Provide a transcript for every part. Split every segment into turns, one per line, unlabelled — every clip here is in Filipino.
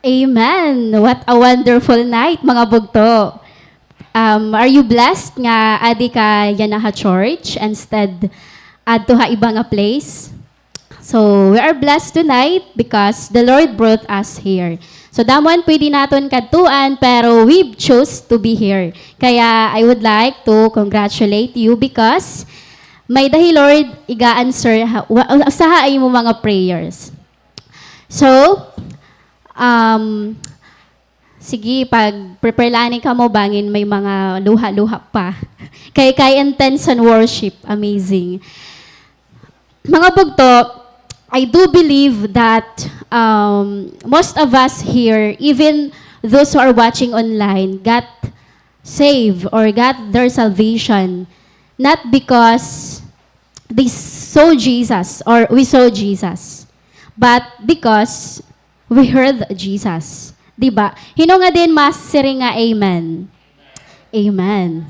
Amen. What a wonderful night, mga bugto. Are you blessed nga adi ka yanaha church instead adto ha iba nga place? So, we are blessed tonight because the Lord brought us here. So, damon pwede naton kadtuan pero we chose to be here. Kaya I would like to congratulate you because may dahi Lord iga-answer sa ay mo mga prayers. So, sige, pag prepare lani ka mo bangin may mga luha-luha pa. Kay intense and worship, amazing. Mga bugto, I do believe that most of us here, even those who are watching online, got saved or got their salvation not because they saw Jesus or we saw Jesus, but because we heard Jesus. Diba? Hino nga din mas siring nga amen. Amen.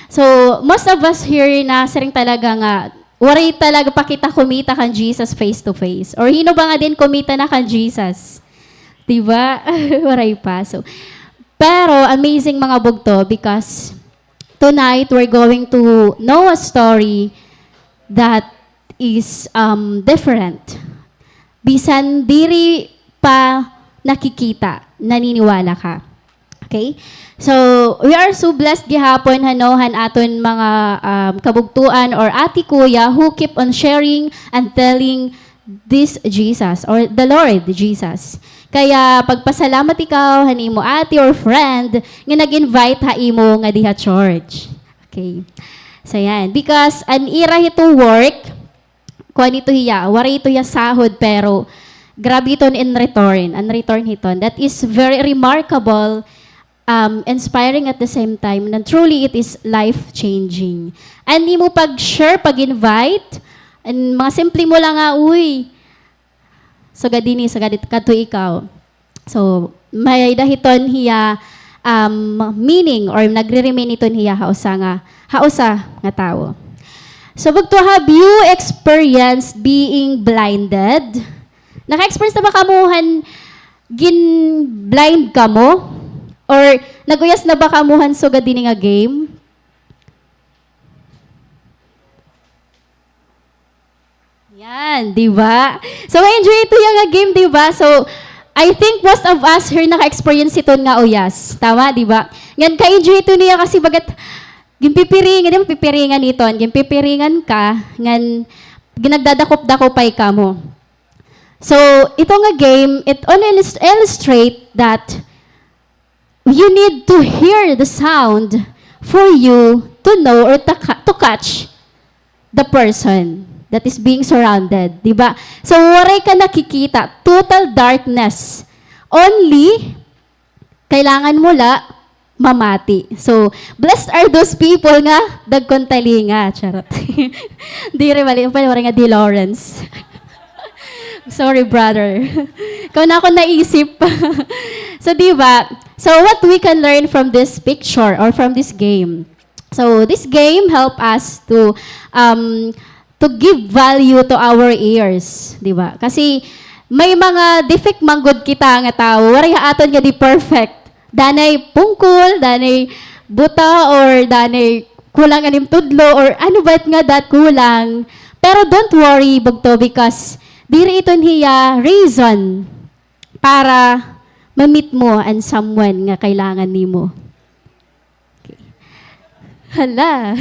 So most of us here na siring talaga nga waray talaga pa kita kumita kan Jesus face to face. Or hino ba nga din kumita na kan Jesus? Diba? Waray pa. So, pero amazing mga bugto because tonight we're going to know a story that is different. Bisan diri pa nakikita, naniniwala ka. Okay? So, we are so blessed gihapon hanohan aton mga kabugtuan or ati kuya who keep on sharing and telling this Jesus or the Lord Jesus. Kaya pagpasalamat ikaw hanimo ati or friend nga nag-invite ha imo nga diha church. Okay. So yan, because an ira ito work kuan ito hiya, wari ito ya sahod pero grabe iton in return, and return hiton. That is very remarkable, inspiring at the same time, and truly it is life-changing. And di mo pag-share, pag-invite, and mga simple mo lang nga, uy, sagadini, sagadit kato ikaw. So, may dahiton hiya, meaning, or nagre-remain iton hiya, hausa nga tao. So, have you experienced being blinded? Naka-experience na ba kamuhan gin-blind ka mo? Or naguyas na ba kamuhan so gadini nga game? Yan, di ba? So, enjoy ito yung game, di ba? So, I think most of us here naka-experience ito nga uyas. Tama, di ba? Ngan ka-enjoy ito niya kasi bagat gimpipiringan, di ba? Pipiringan ito. Gimpipiringan ka, ngan ginagdadakop-dakopay ka mo. So, ito nga game, it only illustrate that you need to hear the sound for you to know or to catch the person that is being surrounded. Diba? So, waray ka nakikita. Total darkness. Only, kailangan mo la mamati. So, blessed are those people nga dagkontalinga. Charot. Di rin mali. Waray nga di Lawrence. Sorry, brother. Ikaw na ako naisip. So, diba? So, what we can learn from this picture or from this game? So, this game help us to give value to our ears. Diba? Kasi, may mga defect manggod kita nga tao. Waray aton nga di perfect. Danay pungkol, danay buta, or danay kulang anim tudlo, or ano ba't nga dat kulang. Pero don't worry, bugto, because diri iton hiya reason para ma-meet mo and someone nga kailangan nimo. Okay. Hala.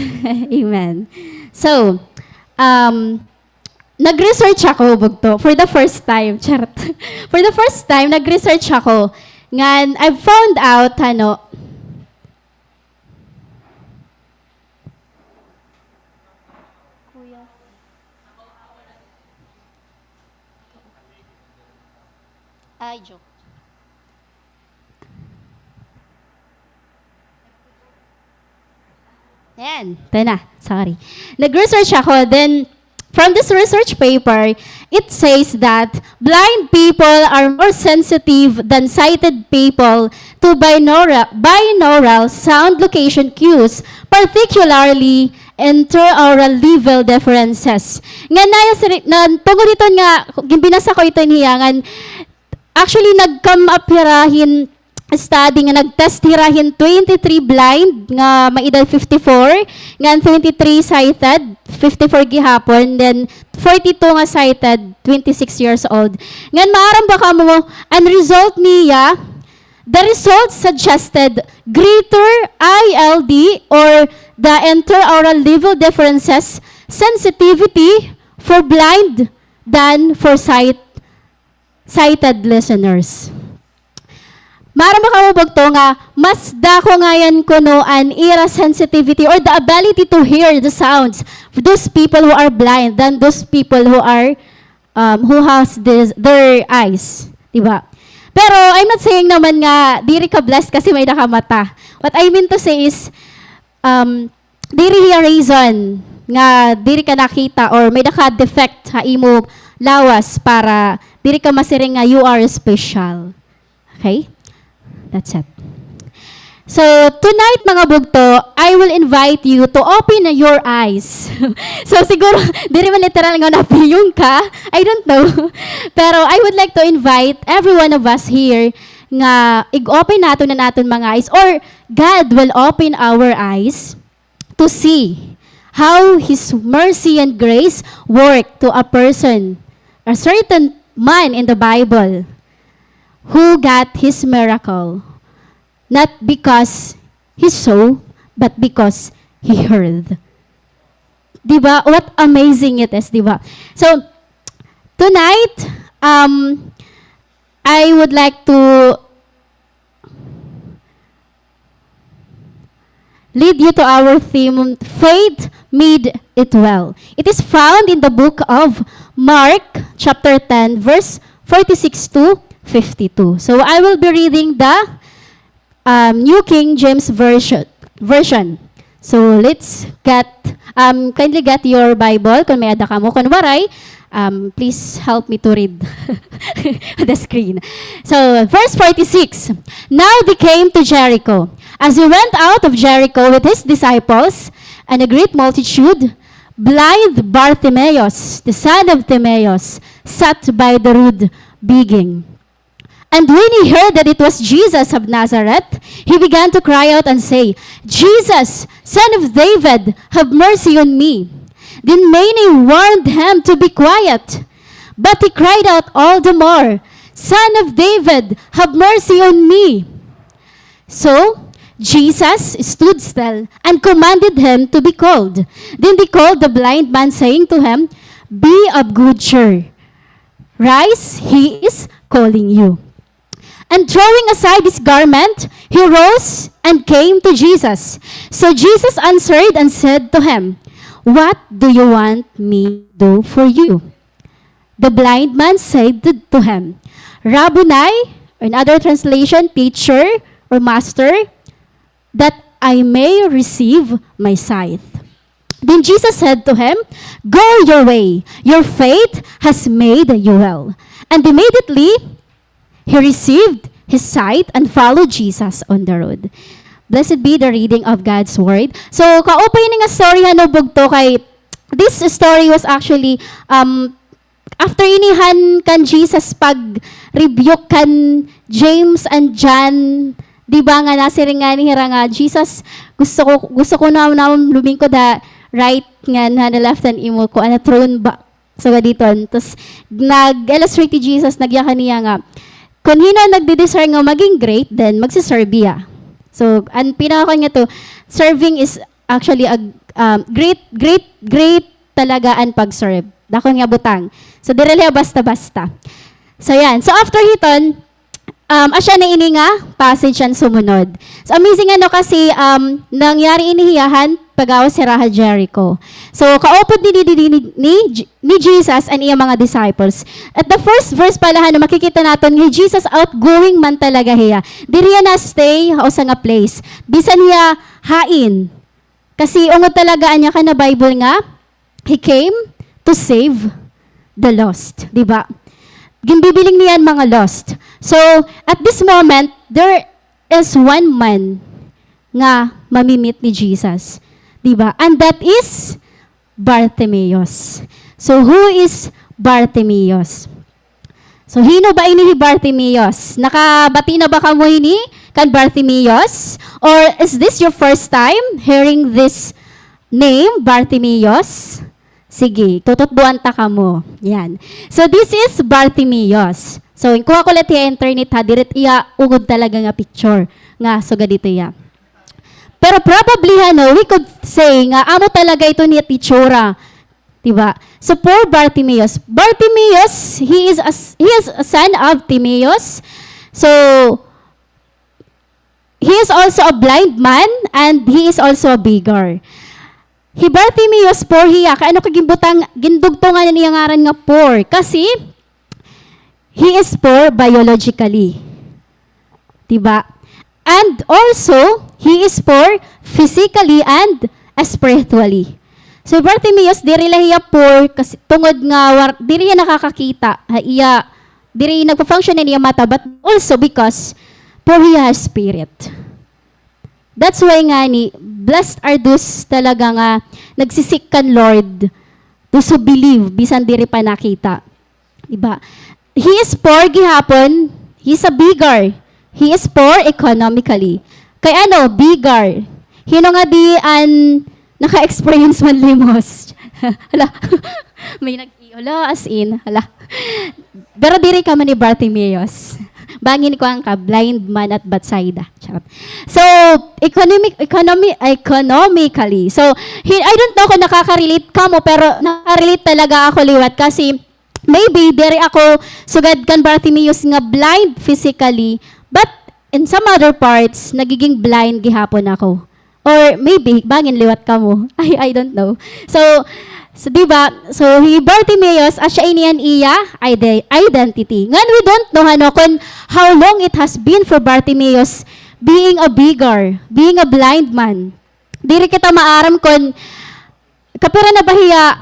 Amen. So, nag-research ako bugto for the first time. Charot. For the first time nag-research ako ngan I found out Ay, joke. Ayan, ito na. Sorry. Nag-research ako, then from this research paper, it says that blind people are more sensitive than sighted people to binaural sound location cues, particularly intraoral level differences. Nga na tungkol ito nga, binasa ko ito hiyangan, Actually, nag-come up hirahin study nga nag-test hirahin 23 blind nga maedad 54, nga 23 sighted, 54 gihapon, then 42 nga sighted, 26 years old. Ngan maaram ba ka mo, ang result niya, the result suggested greater ILD or the intraoral level differences sensitivity for blind than for sighted listeners. Mara makawabag to nga, mas dako ngayon ko no an ear sensitivity or the ability to hear the sounds of those people who are blind than those people who are who has their eyes, diba? Pero I'm not saying naman nga diri ka blessed kasi may nakamata. What I mean to say is diri hiya reason nga diri ka nakita or may naka-defect ha imo lawas para diri ka masiring nga you are special. Okay? That's it. So, tonight mga bugto, I will invite you to open your eyes. So, siguro, di rin man literal nga napiyong ka. I don't know. Pero, I would like to invite every one of us here nga i-open nato na naton mga eyes or God will open our eyes to see how His mercy and grace work to a person, a certain man in the Bible who got his miracle, not because he saw, but because he heard. Diba? What amazing it is, diba? So, tonight, I would like to lead you to our theme, Faith Made It Well. It is found in the book of Mark, chapter 10, verse 46 to 52. So I will be reading the New King James Version. So let's kindly get your Bible kung may ada ka mo. Kung waray, please help me to read the screen. So verse 46. Now they came to Jericho. As he went out of Jericho with his disciples and a great multitude, blind Bartimaeus, the son of Timaeus, sat by the road begging. And when he heard that it was Jesus of Nazareth, he began to cry out and say, Jesus, Son of David, have mercy on me. Then many warned him to be quiet. But he cried out all the more, Son of David, have mercy on me. So Jesus stood still and commanded him to be called. Then they called the blind man, saying to him, Be of good cheer. Rise, he is calling you. And throwing aside his garment, he rose and came to Jesus. So Jesus answered and said to him, What do you want me to do for you? The blind man said to him, Rabboni, or in other translation, teacher or master, that I may receive my sight. Then Jesus said to him, Go your way, your faith has made you well. And immediately, he received his sight and followed Jesus on the road. Blessed be the reading of God's word. So, ka-opening nga story hanubog to kay, this story was actually, after inihan kan Jesus pag-rebuke kan James and John, di ba nga nasiring nga ni hira nga, Jesus, gusto ko na lumingkod da right nga na left and imo ko, ana throne ba, so dito. Tapos, nag-illustrate ni Jesus, nagyakan niya nga, kung hino nagde-desire nga maging great, then magsiserve ya. So, ang pinaka nga to, serving is actually a great talaga ang pag-serve. Dako nga butang. So, direle basta-basta. So, yan. So, after hiton, asya na ini nga, passage ang sumunod. So, amazing ano kasi, nangyari inihiyahan, pag-awa si Raha Jericho. So, kaupod ni Jesus and iyang mga disciples. At the first verse pala, makikita natin, ni Jesus outgoing man talaga hiya. Diri na stay o sa nga place. Bisan hiya hain. Kasi ungod talaga anya ka na Bible nga, He came to save the lost. Diba? Gimbibiling niyan mga lost. So, at this moment, there is one man nga mamimit ni Jesus. Diba? And that is Bartimaeus. So, who is Bartimaeus? So, hino ba ini Bartimaeus? Nakabati na ba kamo ini kan Bartimaeus? Or is this your first time hearing this name, Bartimaeus? Sige, tututbuan ta kamo. Yan. So, this is Bartimaeus. So, kuha ko lang tiya internet ha, diret iya ungod talaga nga picture. Nga, so dito ya. Pero probably, we could say nga, amo talaga ito niya titsura. Diba? So, poor Bartimaeus. Bartimaeus, he is a son of Timaeus. So, he is also a blind man and he is also a beggar. He Bartimaeus poor hiya. Kaano kagimbutang gindugtungan niya ngaran nga poor? Kasi, he is poor biologically. Diba? And also, he is poor physically and spiritually. So Bartimaeus, diri lahiya poor kasi tungod nga diri niya nakakakita, diri nagpa-function niya mata, but also because poor hiya spirit. That's why nga ni blessed are those talaga nga nagsisik kan Lord, those who believe bisan diri pa nakita. Diba? He is poor gihapon, he's a beggar. He is poor economically. Kay beggar. Hino nga di naka-experience man limos. Hala. May as in. Hala. Pero diri ka man ni Bartimaeus. Bangin ko ang blind man at Bethsaida. Charot. So, economically. So, I don't know kung nakaka-relate ka mo, pero nakaka-relate talaga ako liwat kasi maybe diri ako sugad kan Bartimaeus nga blind physically, but in some other parts, nagiging blind gihapon ako. Or maybe, bangin liwat ka mo. I don't know. So diba? So, Bartimaeus, asya iniyan iya identity. Ngan we don't know kung how long it has been for Bartimaeus being a beggar, being a blind man. Diri kita maaram kung kapira na bahiya,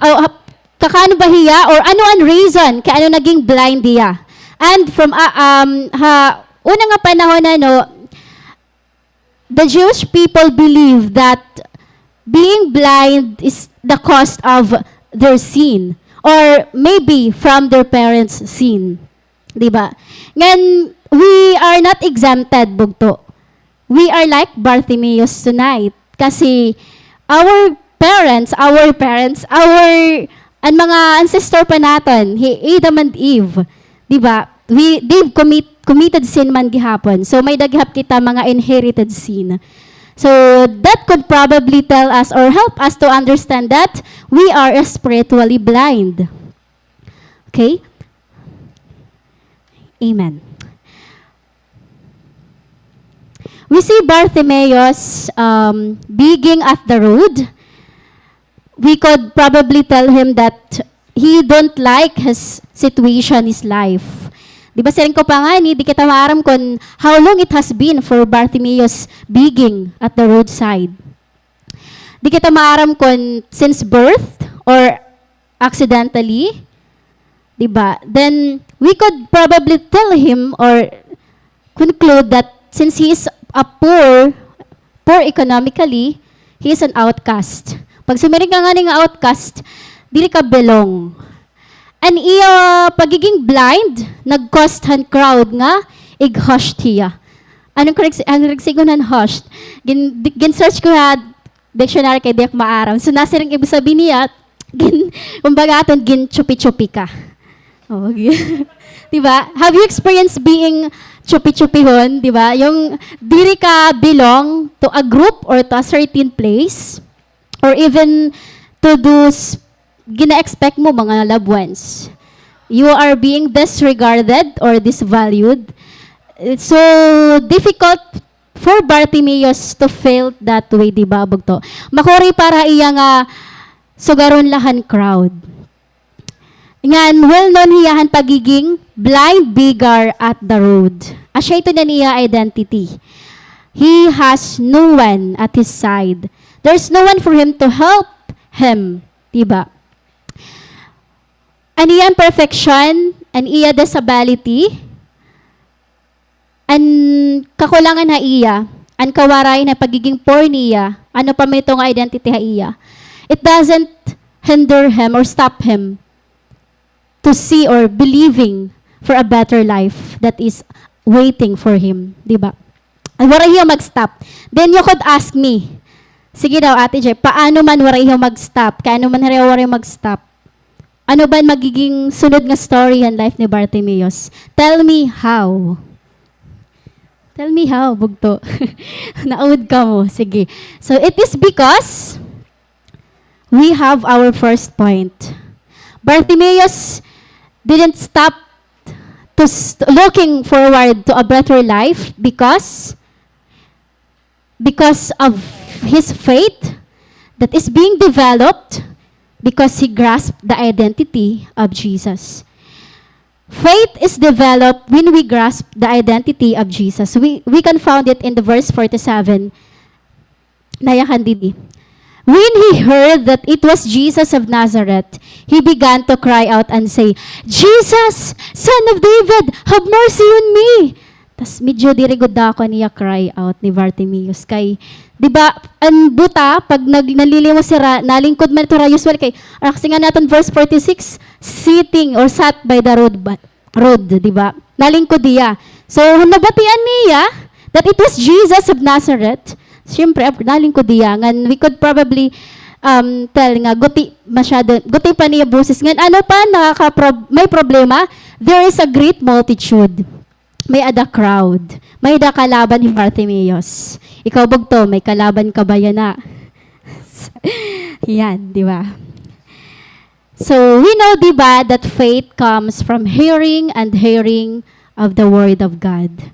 kakano bahiya, or ano ang reason kaya ano naging blind diya. And from, una nga panahon the Jewish people believe that being blind is the cost of their sin, or maybe from their parents' sin. Diba? Ngayon, we are not exempted, bugto. We are like Bartimaeus tonight. Kasi our parents, ang mga ancestor pa natin, Adam and Eve, diba? They've committed sin man gihapon. So may daghap kita mga inherited sin. So that could probably tell us or help us to understand that we are spiritually blind. Okay? Amen. We see Bartimaeus begging at the road. We could probably tell him that he don't like his situation, his life. Di ba siring ko pa nga di kita maaram kung how long it has been for Bartimaeus begging at the roadside. Di kita maaram kung since birth or accidentally, di ba? Then we could probably tell him or conclude that since he is a poor economically, he is an outcast. Pag sumiring ka nga nga outcast, dili ka belong. And iya pagiging blind, nag-cost han crowd nga, ig-hushed hiya. Anong regsigon han hushed? Gin-search ko ha, dictionary kay Diak Maaram. So nasiring ibig sabihin niya, kumbaga aton gin-chupi-chupi ka. Oh, diba? Have you experienced being chupi-chupihon? Diba? Yung diri ka belong to a group or to a certain place, or even to those gina-expect mo mga loved ones. You are being disregarded or disvalued. It's so difficult for Bartimaeus to feel that way, di ba, bugto? Makuri para iya nga sugaron lahan crowd. Ngan, well-known hiyahan pagiging blind beggar at the road. Asya ito na niya identity. He has no one at his side. There's no one for him to help him, di ba? An iya perfection, an iya disability, an kakulangan na iya, an kawaray na pagiging poor niya, ano pa may itong identity ha iya. It doesn't hinder him or stop him to see or believing for a better life that is waiting for him, di ba? And wala hiya mag-stop. Then you could ask me, sige daw, Ate Jay, paano man wala hiya mag-stop? Kaano man wala mag-stop? Ano ba magiging sunod nga story and life ni Bartimaeus? Tell me how. Tell me how, bugto. Naud ka mo. Sige. So, it is because we have our first point. Bartimaeus didn't stop to looking forward to a better life because of his faith that is being developed because he grasped the identity of Jesus. Faith is developed when we grasp the identity of Jesus. We can find it in the verse 47. Nayakan didi. When he heard that it was Jesus of Nazareth, he began to cry out and say, Jesus, Son of David, have mercy on me. Tas medyo dirigod ako niya cry out ni Bartimaeus. Kay, di ba, ang buta, pag nalilimo sira, nalingkod man ito usual kay, kasi nga natin verse 46, sitting or sat by the road, di ba? Nalingkod niya. So, nabatian niya that it was Jesus of Nazareth. Siyempre, nalingkod niya. Ngan, we could probably tell nga, guti pa niya busis. Ngan, ano pa, may problema? There is a great multitude. May ada crowd. May ada kalaban ni Bartimaeus. Ikaw bugto, may kalaban ka ba yan na? Yan, di ba? So, we know, di ba, that faith comes from hearing and hearing of the Word of God.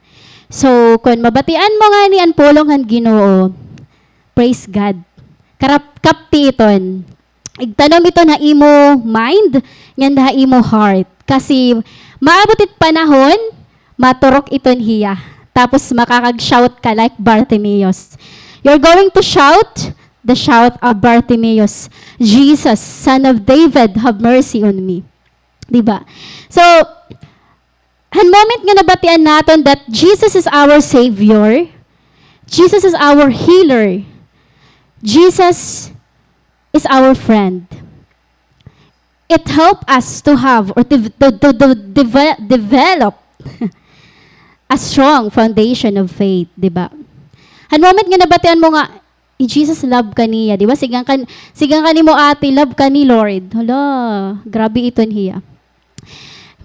So, kung mabatian mo nga ni ang pulong ang Ginoo, praise God. Kapti iton. Igtanom ito na imo mind, nga na imo heart. Kasi, maabot it panahon, maturok iton hiya. Tapos makakag-shout ka like Bartimaeus. You're going to shout the shout of Bartimaeus. Jesus, Son of David, have mercy on me. Diba? So, ang moment nga nabatian natin that Jesus is our Savior, Jesus is our healer, Jesus is our friend. It helps us to have or to develop a strong foundation of faith, di ba? Ang moment nga nabatian mo nga, Jesus love ka niya, di ba? Sigang ka ni mo ate, love ka ni Lord. Hala, grabe ito niya.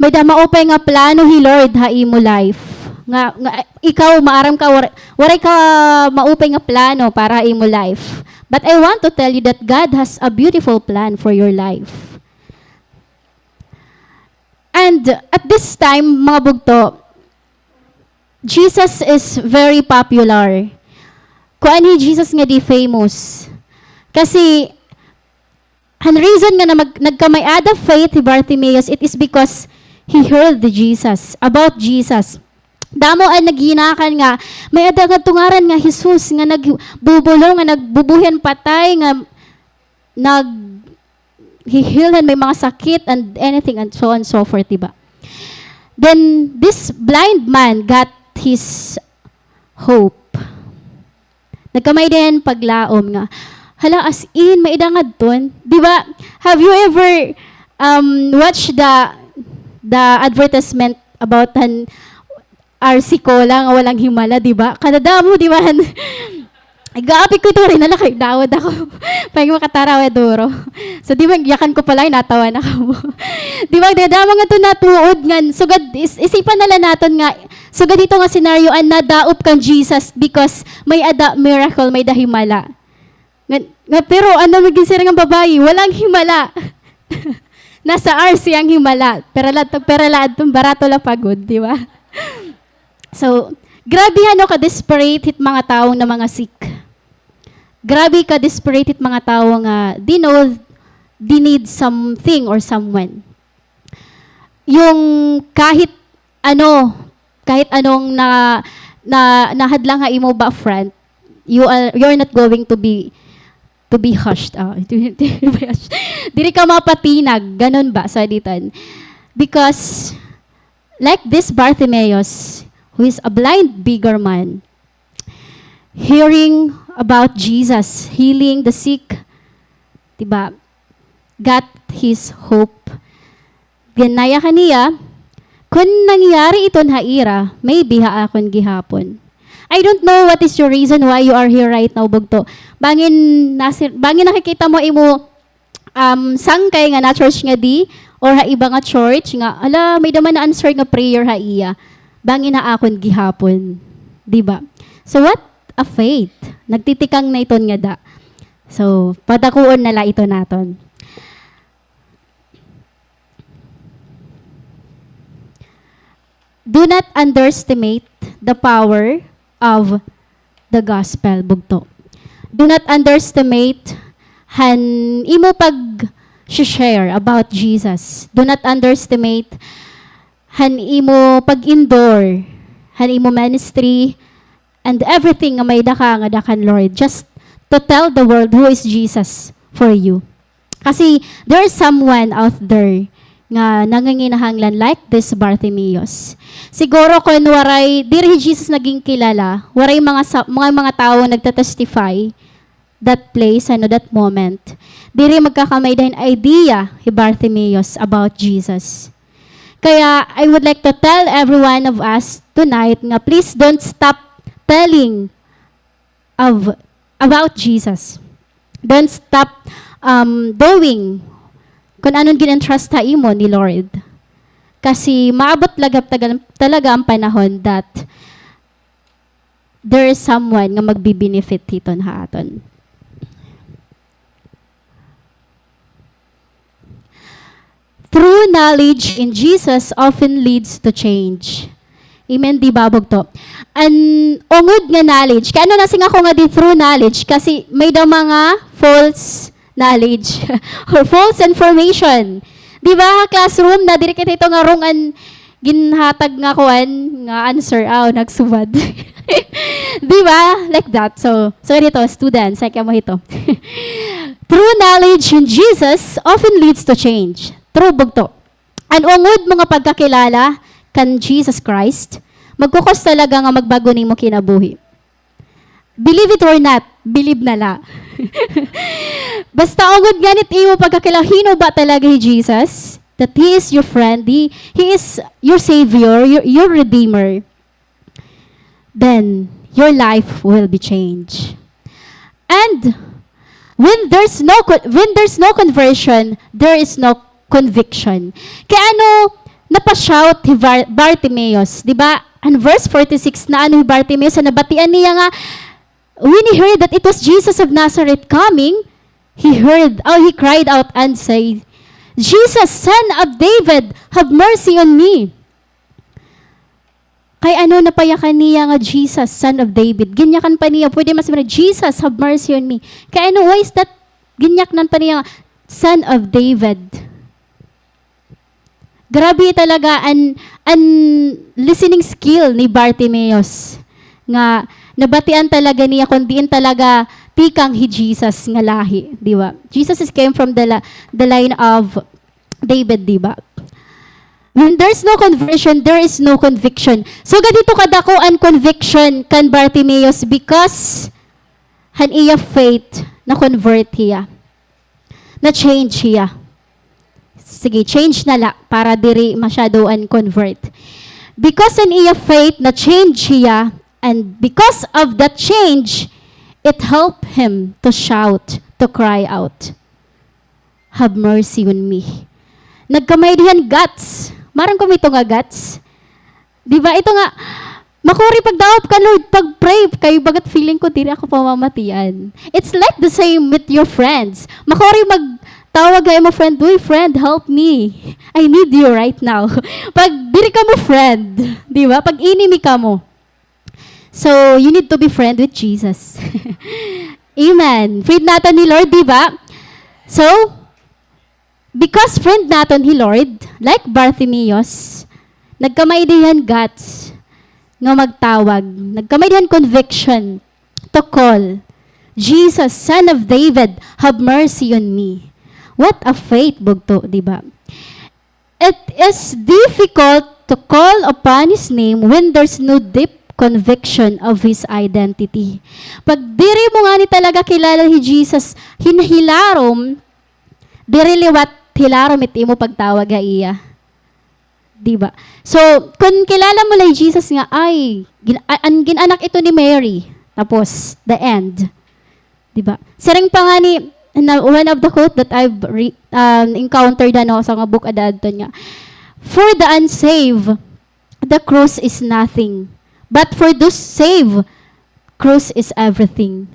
May da maupay nga plano hi Lord ha imo life. Nga ikaw maaram ka waray ka maupay nga plano para imo life. But I want to tell you that God has a beautiful plan for your life. And at this time, mga bugto, Jesus is very popular. Kung ano Jesus nga di famous. Kasi, ang reason nga na nagkamay-ada faith ni Bartimaeus, it is because he heard about Jesus. Damo ang naghinakan nga, may ada nga tungaran nga Jesus nga nagbubulong, nga nagbubuhan patay, nga hihilhan may mga sakit and anything and so on and so forth, diba? Then, this blind man got his hope. Nagkamay din paglaom nga. Hala, as in, may idangad ton. Diba? Have you ever watched the advertisement about an RC Cola nga walang himala, diba? Kadada mo, diba? Gaapi ko ito rin, nalakay, dawad ako. Pag makataraw, duro. So, di ba, yakan ko pala, natawa na ako. Di ba, dadama nga ito natuod nga. Sugad, isipan nala natin nga, sugad dito nga senaryo, nadaop kang Jesus because may ada miracle, may dahimala. Pero, ano maging sira ng babae? Walang himala. Nasa RC ang himala. Peralad, barato la pagod, di ba? So, grabe ano ka-desperate hit mga taong na mga sick. Grabe ka-desperate hit mga tao nga di need something or someone. Yung kahit anong nahadlang nga imo ba front, you're not going to be hushed. Diri ka mapatinag, ganun ba sa ditan? Because like this Bartimaeus, who is a blind beggar man, hearing about Jesus, healing the sick, diba, got his hope. Ganaya kaniya, Kung nangyari ito na ira, maybe haakon gihapon. I don't know what is your reason why you are here right now, bugto. Bangin nakikita mo imo sangkay nga na church nga di, or ha iba nga church nga, ala, may daman na answer nga prayer ha iya. Bangin na akon gihapon. Diba? So what a faith. Nagtitikang na iton nga da. So, padakuon nala ito naton. Do not underestimate the power of the gospel, bugto. Do not underestimate han imo pag share about Jesus. Do not underestimate han imo pag-endure, han imo ministry, and everything nga may daka nga dakan Lord. Just to tell the world who is Jesus for you. Kasi there is someone out there nga nanganginahanglan like this Bartimaeus. Siguro kung waray diri Jesus naging kilala, waray mga tao nagtatestify that place that moment. Diri magkakamay din idea ni Bartimaeus about Jesus. Kaya I would like to tell every one of us tonight nga please don't stop telling about Jesus. Don't stop doing kung anong ginentrust ta imo ni Lord. Kasi maabot talaga ang panahon that there is someone nga magbi-benefit hiton haaton. True knowledge in Jesus often leads to change. Amen, di babog to. An ungod nga knowledge, kaya ano nasing ako nga di true knowledge, kasi may daw mga false knowledge or false information. Di ba, classroom, na diri kita ito nga wrongan ginhatag nga kuan nga answer, nagsubad. Di ba? Like that. So dito, students, kaya mo ito. True knowledge in Jesus often leads to change. True bugto. Ang ungod mga pagkakilala kan Jesus Christ, magkukos talaga nga magbago nimo kinabuhi. Believe it or not, believe na la. Basta ungod ganit imo pagkakilala, hino ba talaga ni Jesus? That He is your friend, He is your Savior, your Redeemer. Then, your life will be changed. And, when there's no conversion, there is no conviction. Kaya napashout si Bartimaeus, di ba? And verse 46 na si Bartimaeus, nabatian niya nga, when he heard that it was Jesus of Nazareth coming, he cried out and said, Jesus, Son of David, have mercy on me. Kay napayakan niya nga Jesus, Son of David. Ginyakan pa niya, pwede mas Jesus, have mercy on me. Kay why is that ginyaknan pa niya nga, Son of David? Grabe talaga ang listening skill ni Bartimaeus. Nga, nabatian talaga niya, kundiin talaga tikang hi Jesus nga lahi. Di ba? Jesus came from the line of David, di ba? When there's no conversion, there is no conviction. So, ganito kadako ang conviction kan Bartimaeus because han iya faith na convert hiya. Na change hiya. Sige, change na la para diri masyado an convert. Because an iya faith na change hiya, and because of that change, it helped him to shout, to cry out, have mercy on me. Nagkamay diyan guts. Marang kumito nga guts. Di ba? Ito nga, makuri pagdaop ka, Lord, pag-pray, kayo bagat feeling ko, diri ako pamamatian. It's like the same with your friends. Makuri magtawag kayo mo friend, uy, friend, help me. I need you right now. Pag diri ka mo friend, di ba? Pag enemy ka mo. So, you need to be friend with Jesus. Amen. Friend natin ni Lord, di ba? So, because friend natin ni Lord, like Bartimaeus, nagkamay diyan guts nga magtawag. Nagkamay diyan conviction to call, Jesus, Son of David, have mercy on me. What a faith, bugto, di ba? It is difficult to call upon His name when there's no deep conviction of His identity. Pag diri mo nga ni talaga kilala ni Jesus, hinahilarom, diri liwat hilarom iti mo pagtawag iya. Di ba? So, kung kilala mo lang Jesus nga, ay, ginanak ito ni Mary. Tapos, the end. Di ba? Sarang pa nga ni, one of the quote that I've encountered sa mga book adadto niya. For the unsaved, the cross is nothing. But for those saved, cross is everything.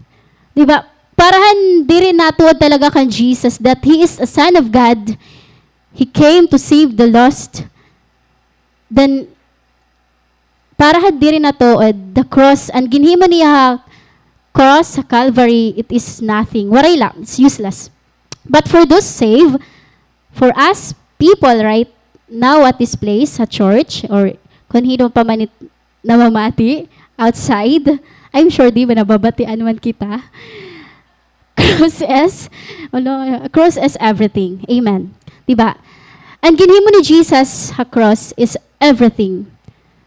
Di ba? Parahan di rin natuwa talaga kan Jesus that He is a Son of God. He came to save the lost. Then, parahan di rin natuwa the cross. And ginhimo niya cross sa Calvary, it is nothing. Waray lang. It's useless. But for those saved, for us people, right, now at this place, sa church, or kung hino pa man namamati, outside, I'm sure di ba nababatian man kita. Cross is everything. Amen. Diba? Ang ginhimo ni Jesus sa cross is everything.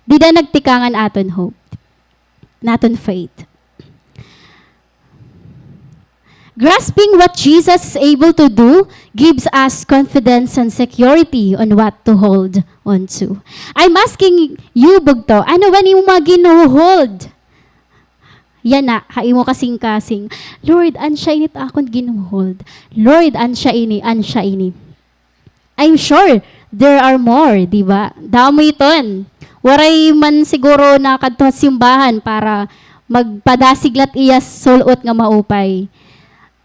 Di na nagtikangan aton hope. Naton faith. Grasping what Jesus is able to do gives us confidence and security on what to hold on to. I'm asking you, Bugto, ano ba ni mo mag-hold? Yan na, haimo kasing-kasing. Lord, ansya init akong ginuhold. Lord, ansya ini. I'm sure there are more, di ba? Damo iton. Waray man siguro na kadto simbahan para magpadasiglat iyas sulot nga maupay.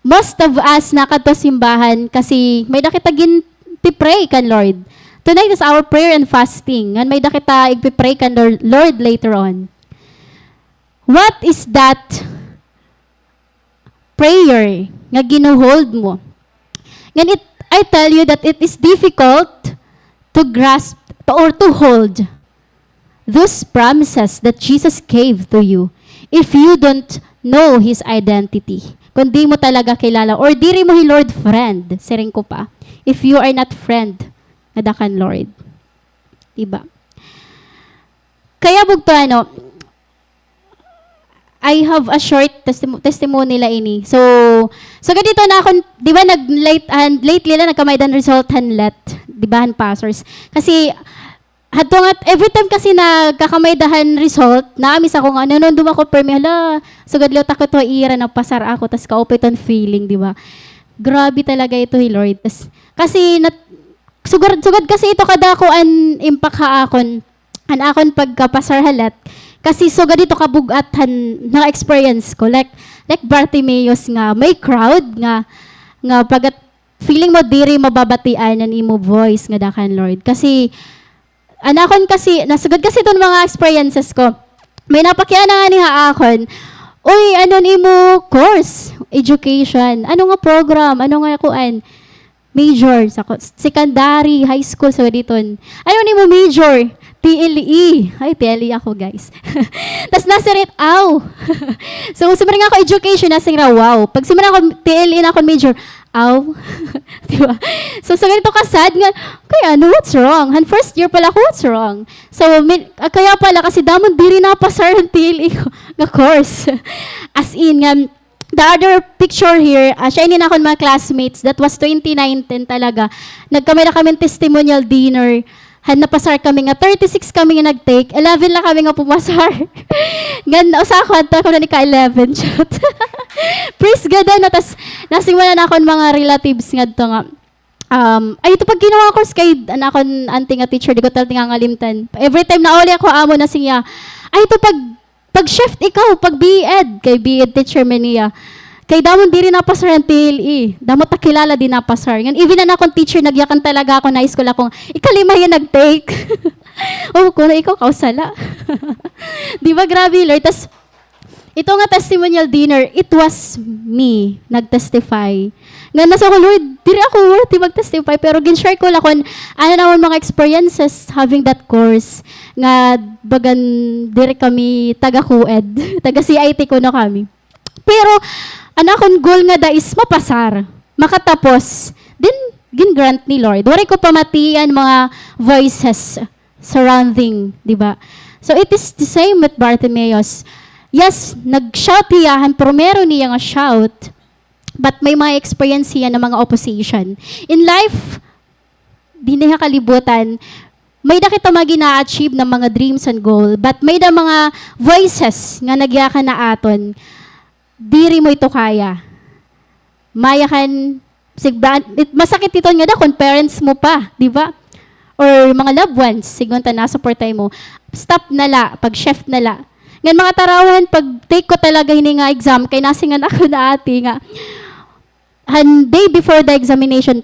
Most of us na kadto simbahan kasi may dakita gin pipray kan Lord. Tonight is our prayer and fasting. And may dakita igpipray kan Lord later on. What is that prayer nga ginuhold mo? Ngan I tell you that it is difficult to grasp or to hold those promises that Jesus gave to you if you don't know His identity. Kung di mo talaga kilala or di rin mo hi Lord friend, siring ko pa, if you are not friend na dakan Lord. Diba? Kaya bugto I have a short testimony nila ini. So ganito na ako, di ba lately lang nagkamaydan result hanlet, di ba pastors? Kasi hatungat every time kasi nagkakamaydahan result, naamis ako nga noon dumako permi hala, sugadlaw takot to ira na pasar ako tas kaupiton feeling, di ba? Grabe talaga ito, Lord. Kasi sugad kasi ito kada ko an impact ha akon pagkapasar halat. Kasi so ganito kabugatan na experience ko like Bartimaeus nga may crowd nga pagat feeling mo diri mababatian an imo voice nga dakan Lord. Kasi anakon kasi nasugad kasi ton mga experiences ko. May napakya na nga ni haakon. Uy, ano nimo course, education, ano nga program, ano nga kuan? Major sa secondary, high school sa diton. Ano nimo major? TLE. Ay, TLE ako, guys. Tapos nasirit, aw. So, sumara nga ako education, nasing wow. Pag sumara ako TLE na ako major, aw. Diba? So, sa ganito kasad nga, kaya ano, what's wrong? Han first year pala ako, what's wrong? So, kaya pala, kasi damon diri na pasar ng TLE ko, nga course. As in, nga, the other picture here, siya na ako mga classmates, that was 2019 talaga. Nagkamay na kami testimonial dinner. Napasar kami nga, 36 kami nga nag-take, 11 lang kami nga pumasar. Ganda, usa ako na ni ka-11, chat. Praise God, tas nasimula na ako mga relatives nga ito nga. Ay, ito pag ginawa ko, kay anakon anting nga teacher, di ko talagang nga ngalimtan. Every time na uli ako amo na siya, ay, ito pag shift ikaw, pag B.Ed, kay B.Ed teacher man niya, kay damon diri napasar ang TLE. Damon takilala din napasar. Ngan even na akong teacher nagyakan talaga ako na school akong ikalima yan nag-take. Oh, kuno ikaw kausala. Di ba grabe, Lord? Tas ito nga testimonial dinner, it was me nag-testify. Nga nasa ko, Lord, diri ako worthy mag-testify, pero gin-share ko lang kung ano naman mga experiences having that course. Nga bagan diri kami taga-kued, taga-CIT ko na kami. Pero anakon goal nga da is mapasar, makatapos, din gin-grant ni Lord. Wari ko pamatian mga voices surrounding, di ba? So it is the same with Bartimaeus. Yes, nag-shout niya, pero meron niya nga shout, but may mga experience niya ng mga opposition. In life, di niya kalibutan, may da kita magina-achieve ng mga dreams and goal, but may da mga voices nga nagyaka na aton, diri mo ito kaya. Mayakan, masakit ito nga da kung parents mo pa, di ba? Or mga loved ones, sigunta na, supportay mo. Stop na la, pag-chef na la. Ngayon mga tarawan, pag take ko talaga hini nga exam, kay nasingan ako na ati nga, day before the examination,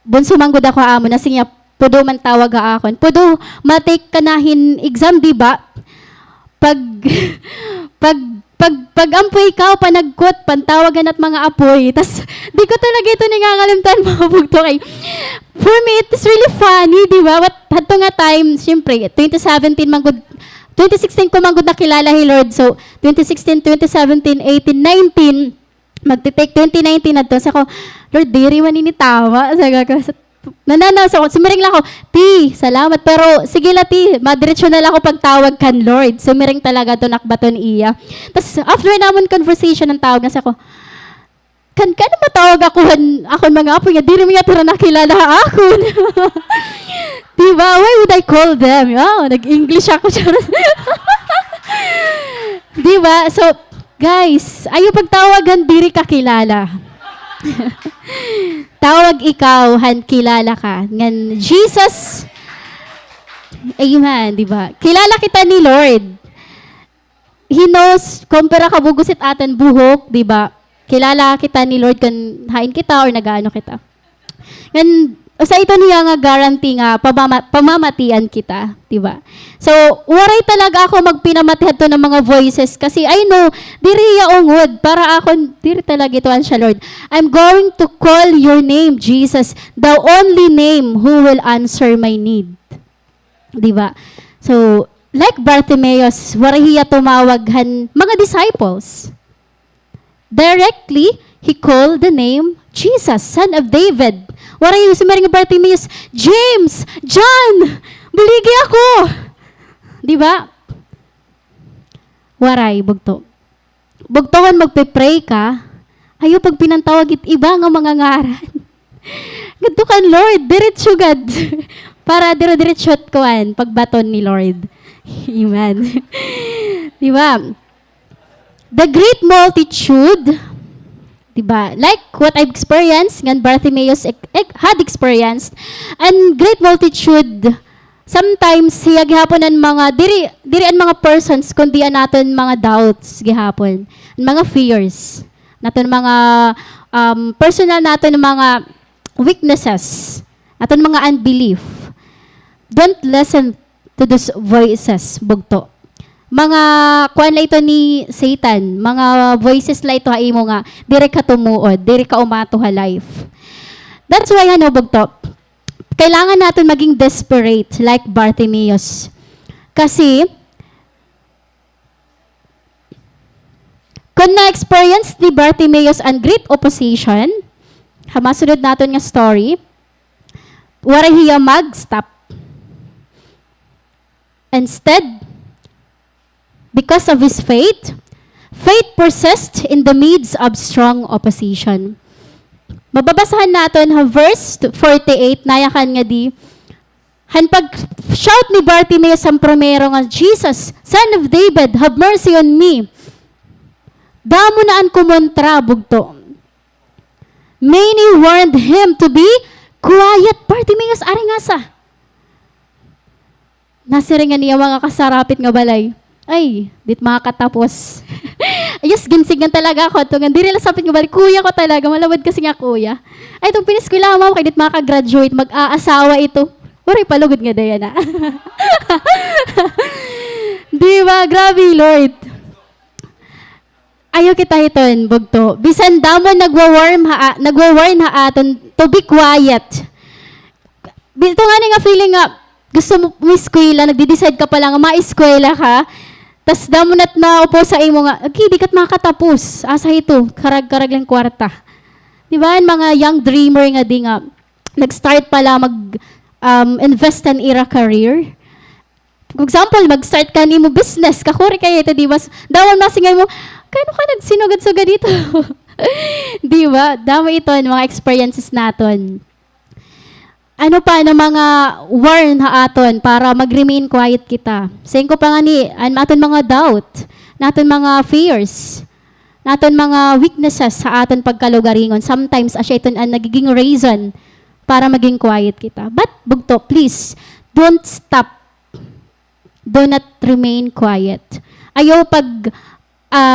bunsumanggod ako amo, nasing pudo man tawag akon. Pudo, matake ka nahin exam, di ba? Pag, pag ampoy ikaw, panagkot, pantawagan at mga apoy. Tas, di ko talaga ito nangangalimtan mga bugto kay. For me, it's really funny, di ba? Hato nga time, siyempre, 2016 ko manggod nakilala si Lord. So, 2016, 2017, 18, 19, magtitake 2019 na to. Sa ko, Lord, diri man initawa. Nananaw sa ako, sumiring lang ako, Ti, salamat, pero sige la Ti, madiretso na lang ako pagtawag kan Lord. Sumiring talaga to nakbaton iya. Tapos after naman conversation ng tawag na sa ako, kan matawag ako mga apo niya, di rin mga tira nakilala ako. Diba? Why would I call them? Oh, nag-English ako. Diba? So, guys, ayaw pagtawagan, diri kakilala. Tawag ikaw, kilala ka. Ngan, Jesus, amen, di ba? Kilala kita ni Lord. He knows, kumpara ka bugusit atan buhok, di ba? Kilala kita ni Lord kung hain kita or nagaano kita. Ngan, sa ito niya nga guarantee nga pamamatian kita, di ba? So, waray talaga ako magpinamatihan to ng mga voices kasi I know, diri ya ungod para ako, diri talaga ito siya, Lord. I'm going to call your name, Jesus, the only name who will answer my need. Di ba? So, like Bartimaeus, waray hiya tumawaghan mga disciples. Directly, he called the name Jesus, Son of David. Waray yung sumaring Bartimaeus, James, John, buligi ako. Di ba? Waray, bugto. Bugtohan magpe-pray ka, ayaw pag pinantawag iba nga mga ngaran. Ganto kan Lord, diretso God. Para dire-diretsot kuan, pagbaton ni Lord. Amen. Di ba? The great multitude, diba? Like what I've experienced, ngan Bartimaeus had experienced, and great multitude, sometimes siya gihapon ang mga, diri ang mga persons, kundi ang natin mga doubts gihapon, mga fears, natin mga personal natin mga weaknesses, natin mga unbelief. Don't listen to those voices, bugto. Mga kuan la ito ni Satan, mga voices la ito haimo nga dire ka tumuod, dire ka umato ha life. That's why bugto. Kailangan natin maging desperate like Bartimaeus. Kasi kung na-experience ni Bartimaeus ang great opposition, masunod natin nga story, wala hiya mag-stop. Instead, because of his faith persists in the midst of strong opposition. Mababasahan natin verse 48, nayakan nga di, pag shout ni Bartimaeus ang primero nga, Jesus, Son of David, have mercy on me. Damo na ang kumontra, bugto. Many warned him to be quiet. Bartimaeus, ari nga sa. Nasiringan niya mga kasarapit nga balay. Ay, dit makakatapos. Ayos, ginsigan talaga ako. Tungan, di rin sapit nga balik. Kuya ko talaga, malawad kasi nga kuya. Ay, itong piniskwila mo, kaya dit makakagraduate, mag-aasawa ito. Waray palugod nga daya na. Di ba? Grabe, Lord. Ayaw kita iton, bugto. Bisan damo nagwa-warn ha aton to be quiet. Ito nga nga feeling nga, gusto mo eskwela, nagdi-decide ka pa lang, ma-eskwela ka, tas damo na upo sa imo nga, okay, di kat makatapos. Asa ito, karag-karag lang kwarta. Di ba, mga young dreamer nga di nga, nag-start pala invest in ira career. For example, mag-start ka ni mo business, kakuri kayo ito, di ba? Dawan masingay mo, kano ka nagsinugad-sugad dito? Di ba? Damo ito, mga experiences naton. ano pa na mga warn ha aton para mag-remain quiet kita. Saying ko pa nga ni, aton mga doubt, naton mga fears, naton mga weaknesses sa aton pagkalugaringon. Sometimes asya ito ang nagiging reason para maging quiet kita. But bugto, please, don't stop. Do not remain quiet. Ayaw pag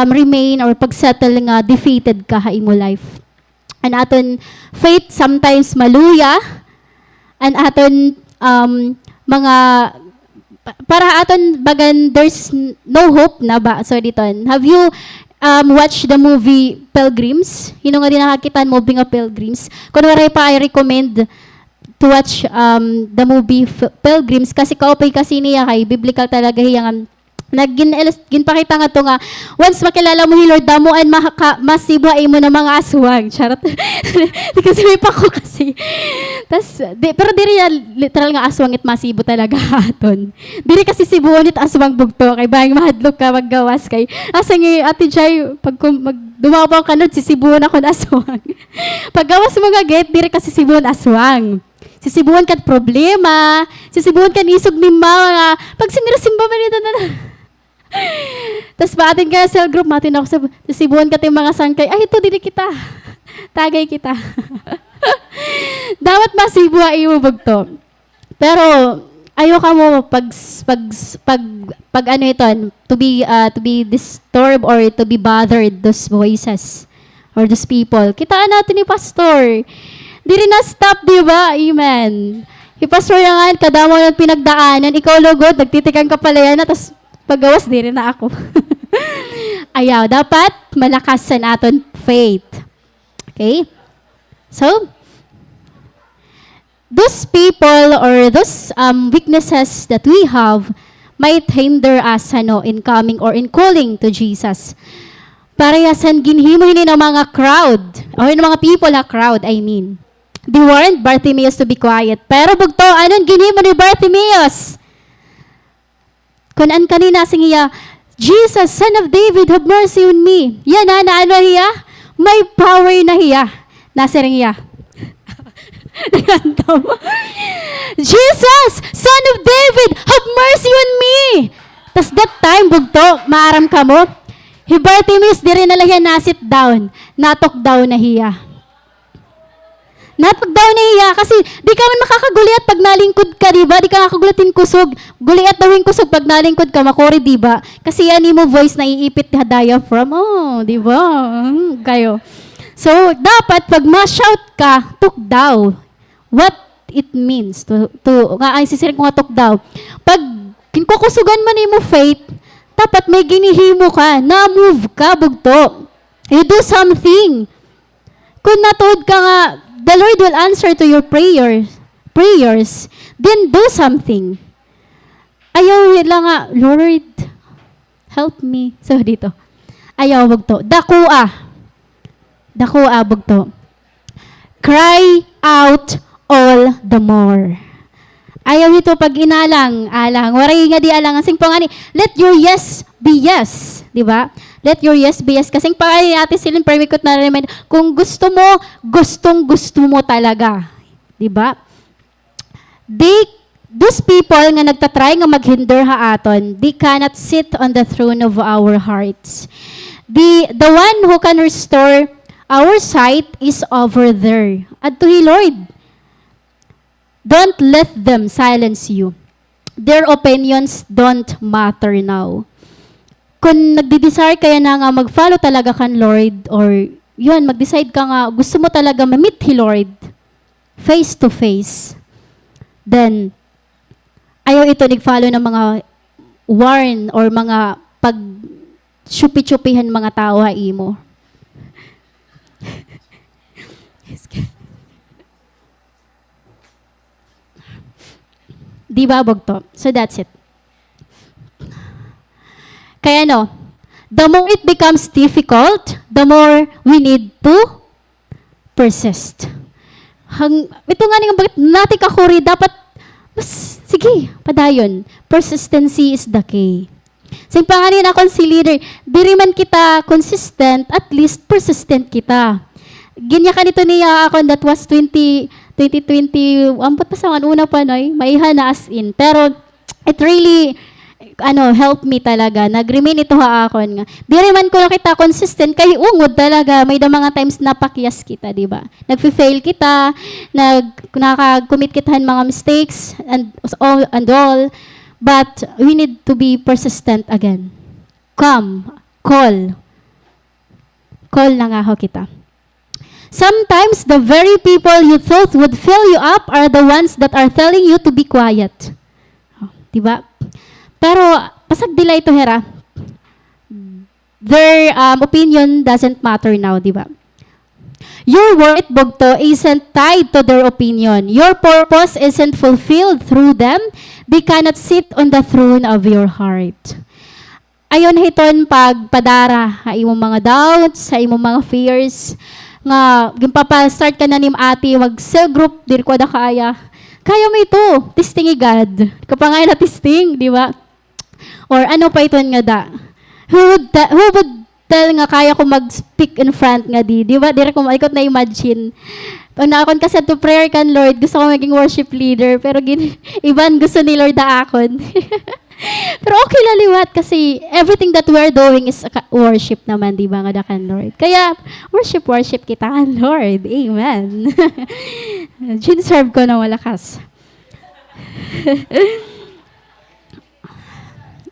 remain or pag-settle nga defeated ka ha imo life. And aton faith sometimes maluya, and aton mga para aton bagan there's no hope na ba. So diton, have you watched the movie Pilgrims? Yun nga din nakakita movie nga Pilgrims. Kunwari pa I recommend to watch the movie Pilgrims kasi kaupay kasi niya kay biblical talaga hiyang ginpakita nga to nga once makilala mo Lord damo and masibwa mo na mga aswang. Charot. Kasi may pako kasi. Pero diri literal nga aswang it masibo talaga aton. Diri kasi sibuon it aswang bugto kay bang mahadlok ka maggawas kay asa nga Ate Jay pag dumapaw ka nun sisibuon ako na aswang. Paggawas mo nga gate diri kasi sibuon aswang. Sisibuan ka problema, sisibuan ka isog ni mga pag sinirasimba man ito na. Tapos maatin ka cell group, maatin ako sisibuan ka yung mga sangkay, ay ito dili kita, tagay kita. Dapat masibwa iyo bagto. Pero ayo ka mo pag ano ito, to be disturbed or to be bothered those voices or those people. Kitaan natin ni pastor. Di rin na-stop, di ba? Amen. Ipastor yan, kadamo ng pinagdaanan, ikaw lugod, nagtitikan ka pala yan, tapos paggawas, di rin na ako. Ayaw, dapat malakas sa naton faith. Okay? So, those people or those weaknesses that we have might hinder us in coming or in calling to Jesus. Parayasan ginhimo ini ng mga crowd, or ng mga people na crowd, I mean. They warned Bartimaeus to be quiet. Pero bugto, anong ginhimo ni Bartimaeus? Kunan kanina singiya, Jesus, Son of David, have mercy on me. Yan na ano hiya? May power na hiya. Nasa rin hiya. Jesus, Son of David, have mercy on me. Tas that time, bugto, maaram ka mo. Bartimaeus, di rin nalahiya na sit down. Natok down na hiya. Natok down na hiya kasi di ka man makakaguliat pag nalingkod ka, di ba? Di ka makakagulatin kusog. Guliat dawing kusog pag nalingkod ka, makori, di ba? Kasi yan mo voice na iipit ha diaphragm. Oh, di ba? Kayo. So, dapat pag ma-shout ka, tok daw. What it means to nga ay sisirin ko nga tok daw. Pag kinkukusugan man mo faith, dapat may ginihimo ka, na-move ka, bugto. You do something. Kung natuod ka nga, the Lord will answer to your prayers, then do something. Ayaw lang nga, Lord, help me. So, dito. Ayaw, bugto. Dakua, bugto. Cry out all the more. Ayaw nito pag alang. Waray nga di alang. Asing pa nga ni, let your yes be yes. Di ba? Let your yes be yes. Kasing pa nga ni Ate Silin, permikot na remind, kung gusto mo, gusto mo talaga. Di ba? Those people nga nagtatry nga maghinder ha aton, they cannot sit on the throne of our hearts. The one who can restore our sight is over there. At to Lord, don't let them silence you. Their opinions don't matter now. Kung nagdi-desire kaya na nga mag-follow talaga kan Lord, or yun, mag-decide ka nga, gusto mo talaga ma-meet hi Lord, face to face, then, ayaw ito nag-follow ng mga warn or mga pag-chupi-chupihan mga tao ha imo. Di ba, bugto? So that's it. Kaya the more it becomes difficult, the more we need to persist. Ito nga nga bakit natin kakuri, dapat, sige, padayon. Persistency is the key. Sing panganin akong si leader, diri man kita consistent, at least persistent kita. Ginya ka nito niya ako, that was 2020, ampot pa sa una pa na, maiha na as in. Pero, it really, help me talaga. Nag-remain ito haakon nga. Di rin man ko nakita consistent, kay ungod talaga. May da mga times na pakyas kita, di ba? Nag-fail kita, nakaka-commit kita ng mga mistakes, and all. But, we need to be persistent again. Come, call. Call na nga ho kita. Sometimes, the very people you thought would fill you up are the ones that are telling you to be quiet. Diba? Pero, pasag dila ito, hera. Their opinion doesn't matter now, diba? Your worth, bugto, isn't tied to their opinion. Your purpose isn't fulfilled through them. They cannot sit on the throne of your heart. Ayon hiton pagpadara sa imong mga doubts, sa imong mga fears, nga gimpapa-start ka na nim ati, wag cell group, dir ko da kaya. Kaya mo ito, testing God. Kapangay na testing, di ba? Or ano pa iton nga da? Who would tell nga kaya ko mag-speak in front nga di ba? Dire ko maikot na imagine. Pag naakon kasi to prayer kan Lord, gusto ko maging worship leader, pero iban gusto ni Lord da akon. Pero okay laliwat kasi everything that we're doing is worship naman, di ba nga da kan Lord. Kaya worship kita kan Lord. Amen. Serve ko na malakas.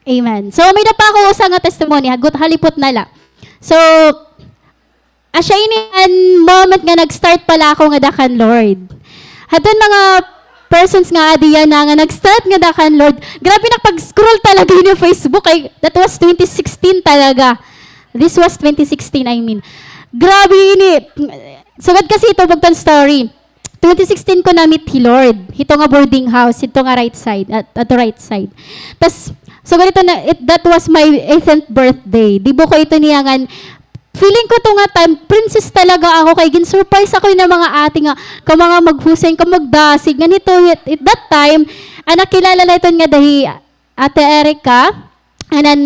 Amen. So may na pa ako sa nga testimony, hagot halipot nala. So asya ini an moment nga nag-start pala ako nga da kan Lord. Hadon mga persons nga adiya na nga nag-start nga da kan Lord. Grabe nakapag-scroll talaga yun yung Facebook. Ay, that was 2016 talaga. This was 2016, I mean. Grabe yun. Sugad kasi ito bagtan story. 2016 ko na-meet si Lord. Ito nga boarding house. Ito nga right side. At the right side. Tas, so ganito na, that was my 8th birthday. Di ba ko ito niyangan, feeling ko to nga time, princess talaga ako kay gin-surprise ako ng mga ate nga, ka mga maghusay, ka magdasig. Ganito, at that time, nakilala na ito nga dahi Ate Erica, and then,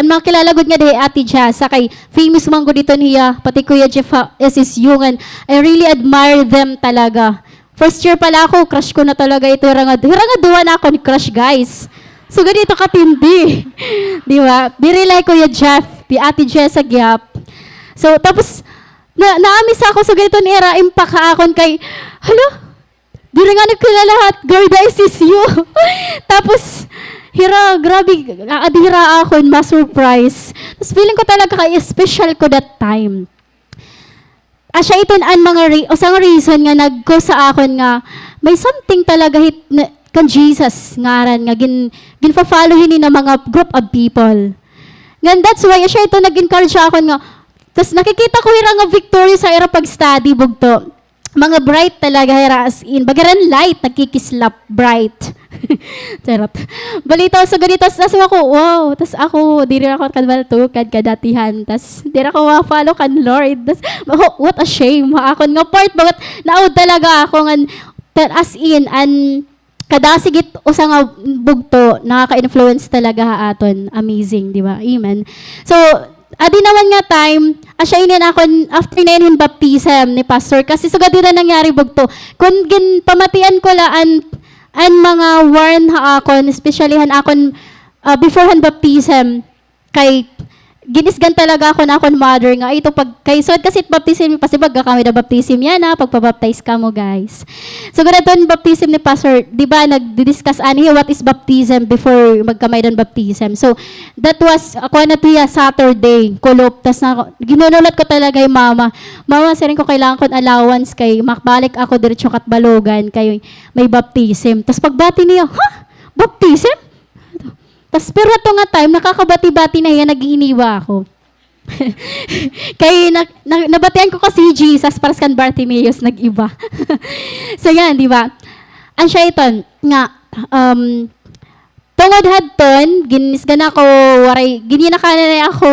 nakilala gud nga dahi Ate Jasa, kay famous man ko dito niya, pati Kuya Jeff SSU, and I really admire them talaga. First year pala ako, crush ko na talaga ito. Hiranga duwa na ako ni crush, guys. So, ganito katindi. Di ba? Birilay Kuya Jeff, Ate Jessa Gyap. So, tapos, naamis ako sa ganito ni Era, impact akon kay, hala, di rin nga nagkila lahat, Gorda SSU. Tapos, grabe, adira ako, ma-surprise. Tapos, feeling ko talaga special ko that time. Asya ito ang mga, usang reason nga nagko sa akon nga, may something talaga kan Jesus ngaran nga ginfa-follow hini na mga group of people. Nga that's why siya ito nag-encourage ako nga. Tapos nakikita ko ira nga victory sa ira pag-study bugto. Mga bright talaga ira as in. Bagaran light nagkikislap bright. Charot. Balita sa ganito tas ako wow. Tas ako diri ako kadbalto kadatihan. Tas diri ako ma-follow kan Lord. Tas what a shame. Akon nga part bakit naud talaga ako nga as in and kadasigit usa nga bugto nakaka-influence talaga ha aton. Amazing, di ba? Amen. So, adi naman nga time, asya inin akon after na yun baptism ni pastor kasi sugad na nangyari bugto. Kung pamatian ko laan an mga warn ha akon, especially han akon before han baptism kay ginisgan talaga ako na akong mother nga ito pag kay so kasi baptism pasibag kami na baptism yan na pagpabaptize ka mo guys. So ganaton baptism ni pastor, di ba nagdi-discuss ani what is baptism before magkamay don baptism. So that was ako na tuya Saturday kulop tas na ginunulat ko talaga yung mama siring ko kailangan ko allowance kay makbalik ako diretso kat Balogan kay may baptism. Tas pagbati niya, ha? Baptism? Tas pero ito nga time, nakakabati-bati na yan, nag-iiniwa ako. Kaya nabatian ko kasi Jesus, para sa Bartimeus, nag-iba. So yan, di ba? Ang siya ito, nga, tungod hadton, ginisgan ako, waray, gininakanay na ako,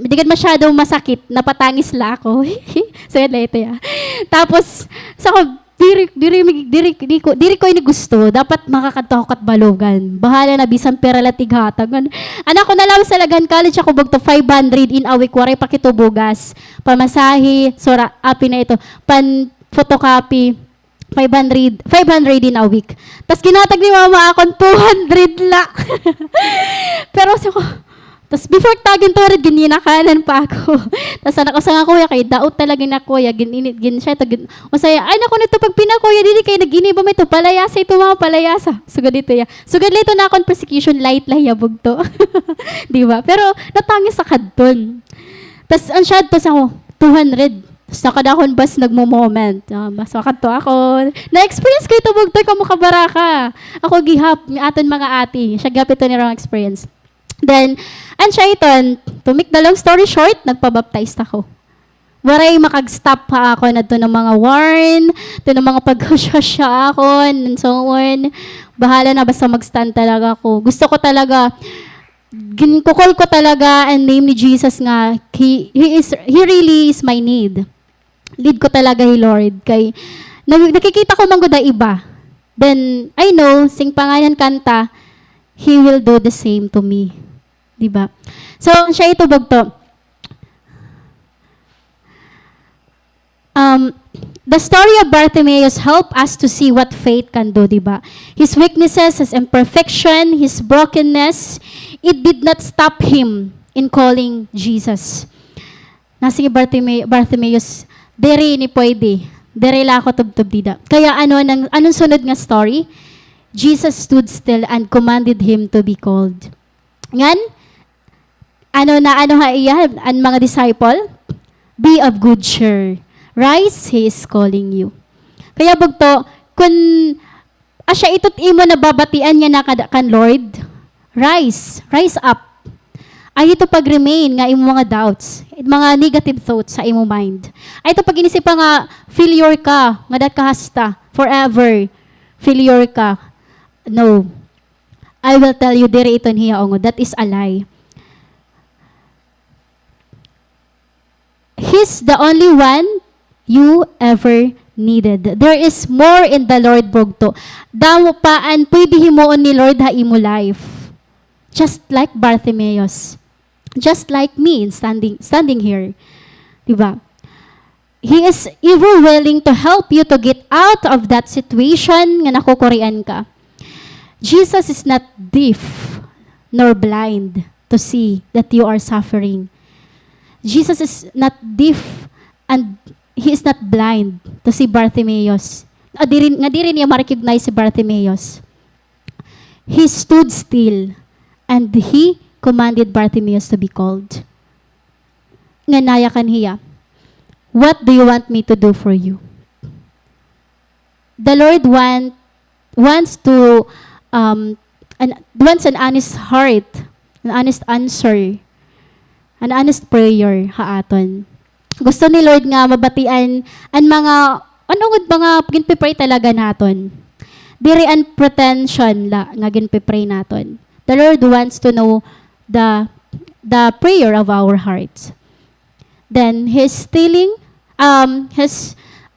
digad masyadong masakit, napatangis la ako. So yan, ito ya. Tapos, diri ko ini gusto dapat makakadto ako kat Balogan bahala na bisan pera latighatag anak ko na lang sa Lagan College ako bugto 500 in a week waray pakitubugas pamasahi sora api na ito pan photocopy 500 din a week. Tapos ginatag ni mama akong 200 la. Pero ko, tapos before tagin 200, ginakanan pa ako. Tapos anak ko sa nga kuya, kay daot talaga na kuya, ginit, gin siya, masaya, ay naku nito, pag pinakuya, dili kayo nag-ini ba may ito, palayasa ito mga palayasa. Sugad ito ya. Sugad ito na akong persecution, light yabog to. Di ba? Pero natangis sa kadton. Tapos ang shad to sa ako, 200. Nakadakon bas nagmo-moment. Bas makato ako. Na-experience ko ito bugtoy kamo kabaraka. Ako gihap ni aton mga ati. Siya gapit to ni wrong experience. Then, and siya iton, to make the long story short, nagpabaptize ako. Waray makag-stop pa ako na to ng mga warn, to ng mga pag-husya ako, and so on. Bahala na basta mag-stand talaga ako. Gusto ko talaga, ginkukol ko talaga ang name ni Jesus nga, He really is my need. Lead ko talaga hi Lord. Kay, nakikita ko manggo da iba. Then, I know, sing pangalan kanta, He will do the same to me. Diba? So, siya ito bagto. The story of Bartimaeus help us to see what faith can do, diba? His weaknesses, his imperfection, his brokenness, it did not stop him in calling Jesus. Nasige Bartimaeus, dere ni pwede. Dere la ako tubtub dida. Kaya anong sunod nga story? Jesus stood still and commanded him to be called. Ngan, ano ha iya, ang mga disciple? Be of good cheer. Rise, He is calling you. Kaya bugto, kung asya itot imo na babatian niya na kan Lord, rise up. Ay ito pag-remain nga imo mga doubts, mga negative thoughts sa imo mind. Ay ito pag inisip nga, failure ka, nga dat kahasta, forever, failure ka. No. I will tell you, dire iton hiya ongo, that is a lie. He's the only one you ever needed. There is more in the Lord bugto. Daw paan pwede himuon ni Lord ha imo life. Just like Bartimaeus. Just like me standing here. Diba? He is ever willing to help you to get out of that situation nga nakukurian ka. Jesus is not deaf nor blind to see that you are suffering. Jesus is not deaf and He is not blind to see Bartimaeus. Nga di rin niya ma-recognize si Bartimaeus. He stood still and He commanded Bartimaeus to be called. Nga nayakan hiya, what do you want me to do for you? The Lord wants an honest heart, an honest answer, an honest prayer haaton. Gusto ni Lord nga mabatian ang mga mga ginpipray talaga naton. Diri an pretension la nga ginpipray naton. The Lord wants to know the prayer of our hearts. Then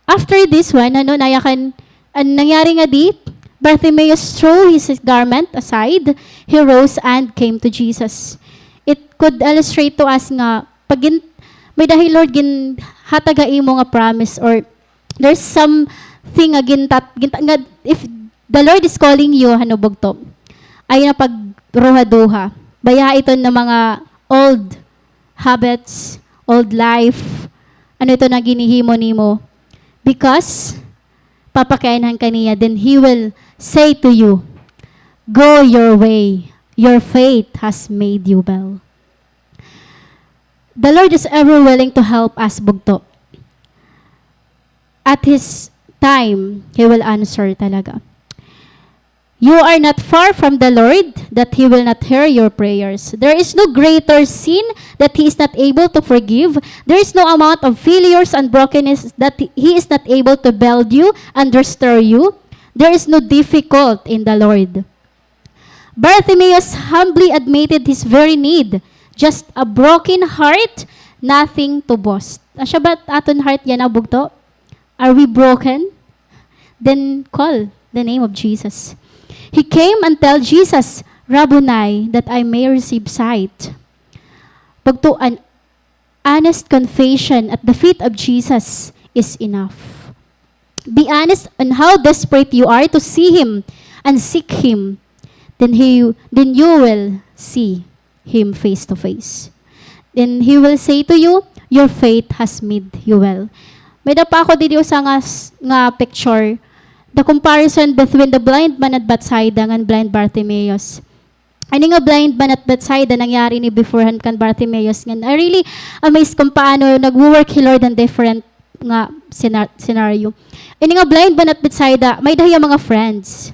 after this one, nayakan, ang nangyari nga di, Bartimaeus threw his garment aside, he rose and came to Jesus. It could illustrate to us nga, pag may dahil Lord gin hataga imo nga promise or there's something nga if the Lord is calling you hanubog to, ay na pag ruha-duha. Baya ito na mga old habits, old life, ano ito na ginihimo nimo. Because, papakayanan ka niya, then He will say to you, go your way. Your faith has made you well. The Lord is ever willing to help us, bugto. At His time, He will answer talaga. You are not far from the Lord, that He will not hear your prayers. There is no greater sin that He is not able to forgive. There is no amount of failures and brokenness that He is not able to build you and restore you. There is no difficult in the Lord. Bartimaeus humbly admitted his very need. Just a broken heart, nothing to boast. Asya ba't aton heart yan abugto? Are we broken? Then call the name of Jesus. He came and tell Jesus, Rabboni, that I may receive sight. Pagto an honest confession at the feet of Jesus is enough. Be honest on how desperate you are to see Him and seek Him. Then you will see Him face to face. Then He will say to you, your faith has made you well. May pa ako dito sa nga picture, the comparison between the blind man at Bethsaida and blind Bartimaeus. Ani nga blind man at Bethsaida nangyari ni beforehand kan Bartimaeus nga. I really amazed kung paano nag-work si Lord on different nga scenario. Ini nga blind man at Bethsaida, may dahi mga friends.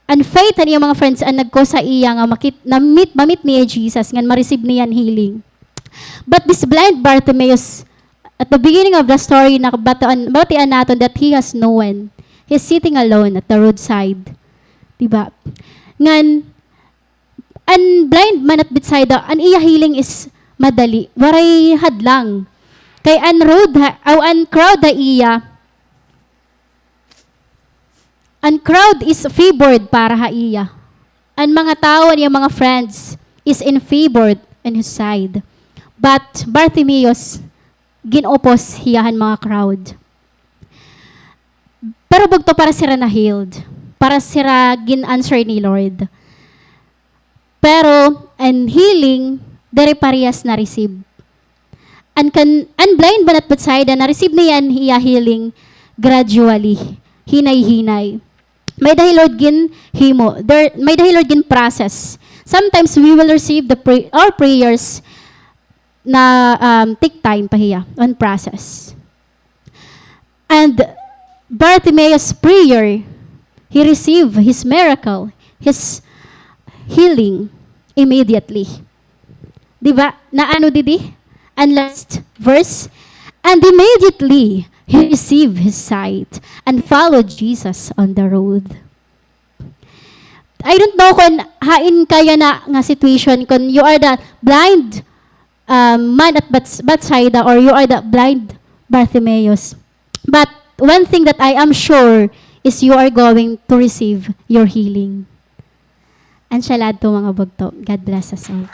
And faith ani mga friends ang nagko sa iya nga mamit niya Jesus nga ma-receive niyan healing. But this blind Bartimaeus, at the beginning of the story, batian natin that he has no one. He's sitting alone at the roadside. Diba? Ngan, ang blind man at Bethsaida, ang iya healing is madali. Waray hadlang. Kay ang crowd iya, ang crowd is favored para ha iya. Ang mga tao niya, mga friends, is in favored on his side. But Bartimaeus, ginopos hiyahan mga crowd. Pero bugto para sira na healed. Para sira gin-answer ni Lord. Pero, ang healing, dari parehas na receive. Ang blind man at Bethsaida, na-receive niyan hiya healing gradually. Hinay-hinay. May dahil Lord gin himo. May dahil Lord gin process. Sometimes we will receive our prayers na take time pa hiya on process. And Bartimaeus' prayer, he received his miracle, his healing immediately. Diba? Na ano didi? And last verse, and immediately he received his sight and followed Jesus on the road. I don't know kung hain kaya na nga situation kung you are the blind man at Bethsaida or you are the blind Bartimaeus. But one thing that I am sure is you are going to receive your healing. And syalad to mga bugto. God bless us all.